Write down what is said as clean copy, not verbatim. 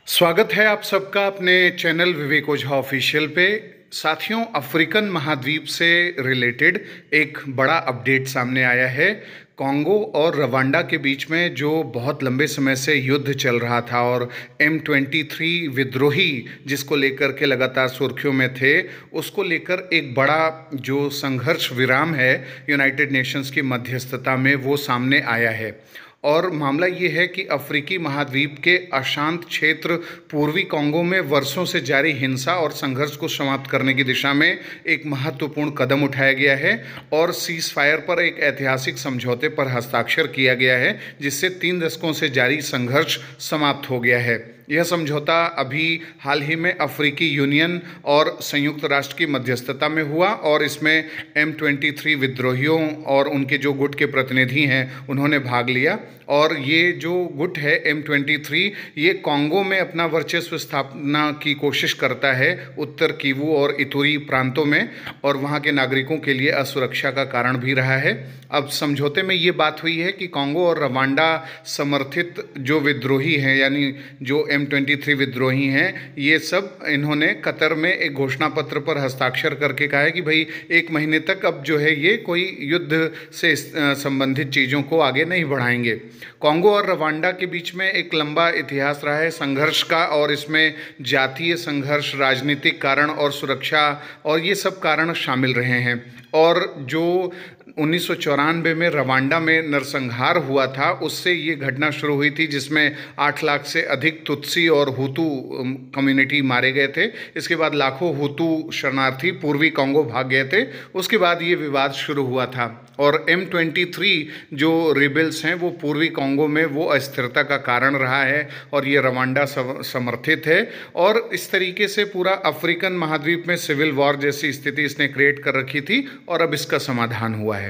स्वागत है आप सबका अपने चैनल विवेक ओझा ऑफिशियल पे। साथियों, अफ्रीकन महाद्वीप से रिलेटेड एक बड़ा अपडेट सामने आया है। कॉन्गो और रवांडा के बीच में जो बहुत लंबे समय से युद्ध चल रहा था और M23 विद्रोही जिसको लेकर के लगातार सुर्खियों में थे, उसको लेकर एक बड़ा जो संघर्ष विराम है यूनाइटेड नेशंस की मध्यस्थता में वो सामने आया है। और मामला ये है कि अफ्रीकी महाद्वीप के अशांत क्षेत्र पूर्वी कॉन्गो में वर्षों से जारी हिंसा और संघर्ष को समाप्त करने की दिशा में एक महत्वपूर्ण कदम उठाया गया है और सीज फायर पर एक ऐतिहासिक समझौते पर हस्ताक्षर किया गया है, जिससे 3 दशकों से जारी संघर्ष समाप्त हो गया है। यह समझौता अभी हाल ही में अफ्रीकी यूनियन और संयुक्त राष्ट्र की मध्यस्थता में हुआ और इसमें M23 विद्रोहियों और उनके जो गुट के प्रतिनिधि हैं उन्होंने भाग लिया। और ये जो गुट है M23, ये कॉन्गो में अपना वर्चस्व स्थापना की कोशिश करता है उत्तर किवू और इतूरी प्रांतों में, और वहाँ के नागरिकों के लिए असुरक्षा का कारण भी रहा है। अब समझौते में ये बात हुई है कि कॉन्गो और रवांडा समर्थित जो विद्रोही हैं, यानी जो M23 विद्रोही हैं, ये सब इन्होंने कतर में एक घोषणा पत्र पर हस्ताक्षर करके कहा है कि भाई 1 महीने तक अब जो है ये कोई युद्ध से संबंधित चीज़ों को आगे नहीं बढ़ाएंगे। कॉन्गो और रवांडा के बीच में एक लंबा इतिहास रहा है संघर्ष का, और इसमें जातीय संघर्ष, राजनीतिक कारण और सुरक्षा और ये सब कारण शामिल रहे हैं। और जो 1994 में रवांडा में नरसंहार हुआ था, उससे ये घटना शुरू हुई थी जिसमें 8 लाख से अधिक तुत्सी और हुतू कम्युनिटी मारे गए थे। इसके बाद लाखों हुतू शरणार्थी पूर्वी कॉन्गो भाग गए थे। उसके बाद ये विवाद शुरू हुआ था और M23 जो रिबेल्स हैं वो पूर्वी कॉन्गो में वो अस्थिरता का कारण रहा है और ये रवांडा समर्थित है। और इस तरीके से पूरा अफ्रीकन महाद्वीप में सिविल वॉर जैसी स्थिति इसने क्रिएट कर रखी थी और अब इसका समाधान हुआ है।